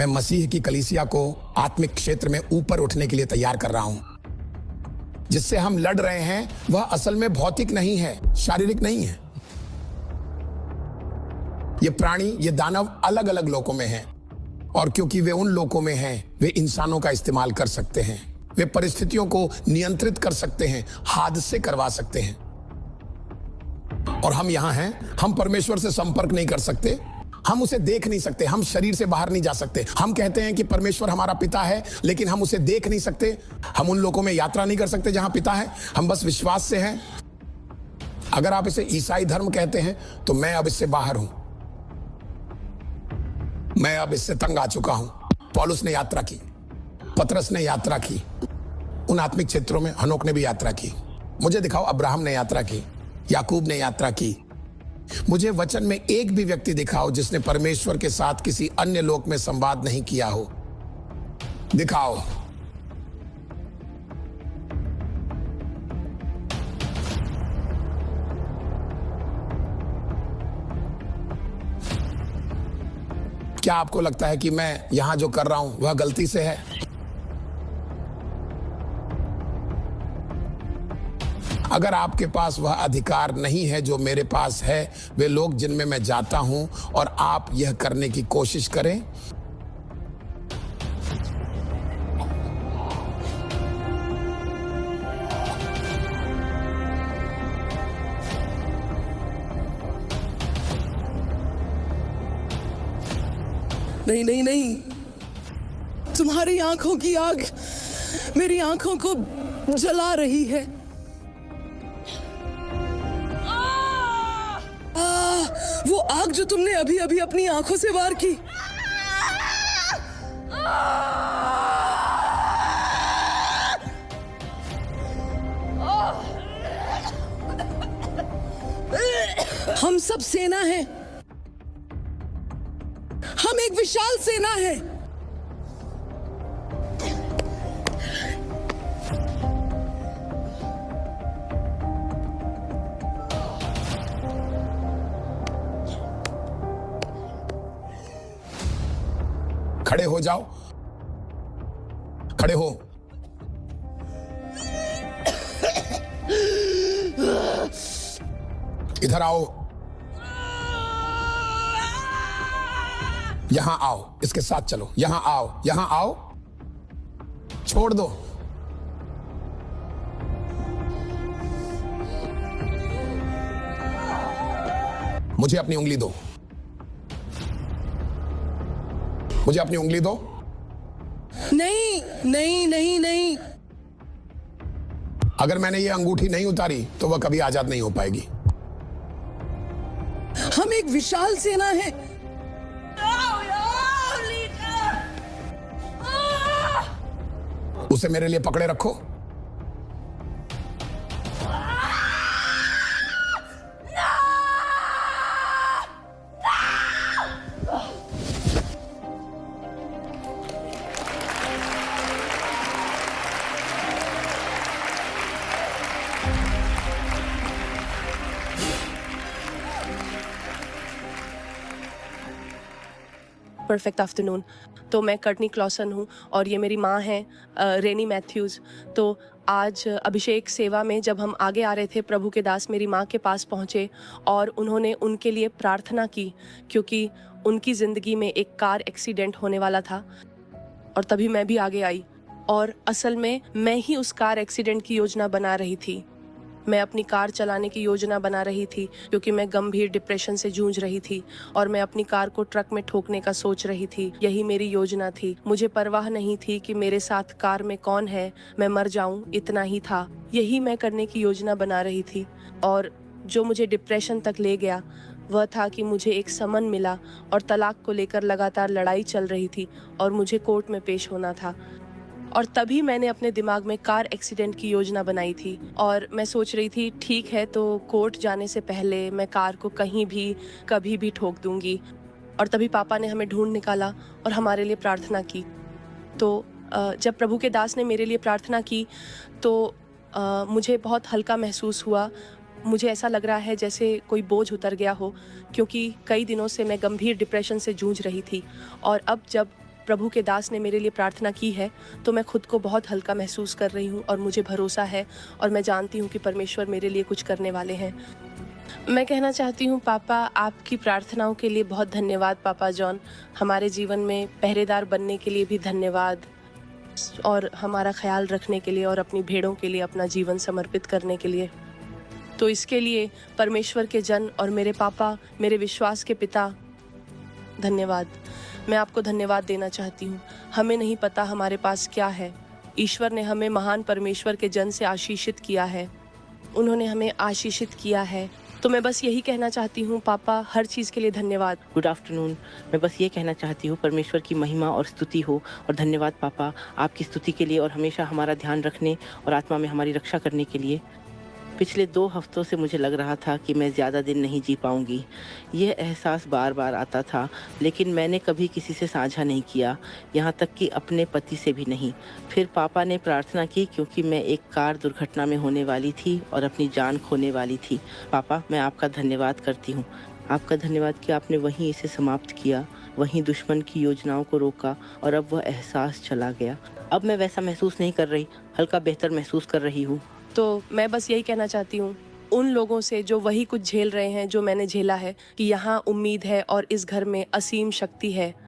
मैं मसीह की कलीसिया को आत्मिक क्षेत्र में ऊपर उठने के लिए तैयार कर रहा हूं। जिससे हम लड़ रहे हैं वह असल में भौतिक नहीं है, शारीरिक नहीं है। ये प्राणी, ये दानव अलग अलग लोकों में हैं, और क्योंकि वे उन लोकों में हैं, वे इंसानों का इस्तेमाल कर सकते हैं। वे परिस्थितियों को नियंत्रित कर सकते हैं, हादसे करवा सकते हैं। और हम यहां हैं, हम परमेश्वर से संपर्क नहीं कर सकते, हम उसे देख नहीं सकते, हम शरीर से बाहर नहीं जा सकते। हम कहते हैं कि परमेश्वर हमारा पिता है, लेकिन हम उसे देख नहीं सकते। हम उन लोगों में यात्रा नहीं कर सकते जहां पिता है, हम बस विश्वास से हैं। अगर आप इसे ईसाई धर्म कहते हैं तो मैं अब इससे बाहर हूं, मैं अब इससे तंग आ चुका हूं। पौलुस ने यात्रा की, पतरस ने यात्रा की, उन आत्मिक क्षेत्रों में हनोक ने भी यात्रा की। मुझे दिखाओ, अब्राहम ने यात्रा की, याकूब ने यात्रा की। मुझे वचन में एक भी व्यक्ति दिखाओ जिसने परमेश्वर के साथ किसी अन्य लोक में संवाद नहीं किया हो। दिखाओ। क्या आपको लगता है कि मैं यहां जो कर रहा हूं वह गलती से है? अगर आपके पास वह अधिकार नहीं है जो मेरे पास है, वे लोग जिनमें मैं जाता हूं, और आप यह करने की कोशिश करें, नहीं नहीं नहीं, तुम्हारी आंखों की आग मेरी आंखों को जला रही है। वो आग जो तुमने अभी अभी अपनी आंखों से वार की। हम सब सेना हैं, हम एक विशाल सेना है। खड़े हो जाओ, खड़े हो। इधर आओ, यहां आओ, इसके साथ चलो। यहां आओ, यहां आओ, छोड़ दो। मुझे अपनी उंगली दो, मुझे अपनी उंगली दो। नहीं नहीं नहीं नहीं, अगर मैंने ये अंगूठी नहीं उतारी तो वह कभी आजाद नहीं हो पाएगी। हम एक विशाल सेना है। उसे मेरे लिए पकड़े रखो। Perfect afternoon. तो मैं कर्टनी क्लॉसन हूँ और ये मेरी माँ हैं रेनी मैथ्यूज़। तो आज अभिषेक सेवा में जब हम आगे आ रहे थे, प्रभु के दास मेरी माँ के पास पहुँचे और उन्होंने उनके लिए प्रार्थना की, क्योंकि उनकी ज़िंदगी में एक कार एक्सीडेंट होने वाला था। और तभी मैं भी आगे आई, और असल में मैं ही उस कार एक्सीडेंट की योजना बना रही थी। मैं अपनी कार चलाने की योजना बना रही थी, क्योंकि मैं गंभीर डिप्रेशन से जूझ रही थी और मैं अपनी कार को ट्रक में ठोकने का सोच रही थी। यही मेरी योजना थी। मुझे परवाह नहीं थी कि मेरे साथ कार में कौन है, मैं मर जाऊं, इतना ही था। यही मैं करने की योजना बना रही थी। और जो मुझे डिप्रेशन तक ले गया वह था कि मुझे एक समन मिला और तलाक को लेकर लगातार लड़ाई चल रही थी और मुझे कोर्ट में पेश होना था। और तभी मैंने अपने दिमाग में कार एक्सीडेंट की योजना बनाई थी और मैं सोच रही थी, ठीक है, तो कोर्ट जाने से पहले मैं कार को कहीं भी कभी भी ठोक दूंगी। और तभी पापा ने हमें ढूंढ निकाला और हमारे लिए प्रार्थना की। तो जब प्रभु के दास ने मेरे लिए प्रार्थना की तो मुझे बहुत हल्का महसूस हुआ। मुझे ऐसा लग रहा है जैसे कोई बोझ उतर गया हो, क्योंकि कई दिनों से मैं गंभीर डिप्रेशन से जूझ रही थी। और अब जब प्रभु के दास ने मेरे लिए प्रार्थना की है तो मैं खुद को बहुत हल्का महसूस कर रही हूँ और मुझे भरोसा है और मैं जानती हूँ कि परमेश्वर मेरे लिए कुछ करने वाले हैं। मैं कहना चाहती हूँ पापा, आपकी प्रार्थनाओं के लिए बहुत धन्यवाद पापा जॉन। हमारे जीवन में पहरेदार बनने के लिए भी धन्यवाद और हमारा ख्याल रखने के लिए और अपनी भेड़ों के लिए अपना जीवन समर्पित करने के लिए। तो इसके लिए परमेश्वर के जन और मेरे पापा, मेरे विश्वास के पिता, धन्यवाद। मैं आपको धन्यवाद देना चाहती हूँ। हमें नहीं पता हमारे पास क्या है। ईश्वर ने हमें महान परमेश्वर के जन से आशीषित किया है, उन्होंने हमें आशीषित किया है। तो मैं बस यही कहना चाहती हूँ पापा, हर चीज़ के लिए धन्यवाद। Good afternoon. मैं बस ये कहना चाहती हूँ परमेश्वर की महिमा और स्तुति हो और धन्यवाद पापा आपकी स्तुति के लिए और हमेशा हमारा ध्यान रखने और आत्मा में हमारी रक्षा करने के लिए। पिछले 2 हफ्तों से मुझे लग रहा था कि मैं ज़्यादा दिन नहीं जी पाऊंगी। यह एहसास बार बार आता था, लेकिन मैंने कभी किसी से साझा नहीं किया, यहाँ तक कि अपने पति से भी नहीं। फिर पापा ने प्रार्थना की क्योंकि मैं एक कार दुर्घटना में होने वाली थी और अपनी जान खोने वाली थी। पापा, मैं आपका धन्यवाद करती हूँ। आपका धन्यवाद कि आपने वहीं इसे समाप्त किया, वहीं दुश्मन की योजनाओं को रोका और अब वह एहसास चला गया। अब मैं वैसा महसूस नहीं कर रही, हल्का बेहतर महसूस कर रही हूँ। तो मैं बस यही कहना चाहती हूँ उन लोगों से जो वही कुछ झेल रहे हैं जो मैंने झेला है, कि यहाँ उम्मीद है और इस घर में असीम शक्ति है।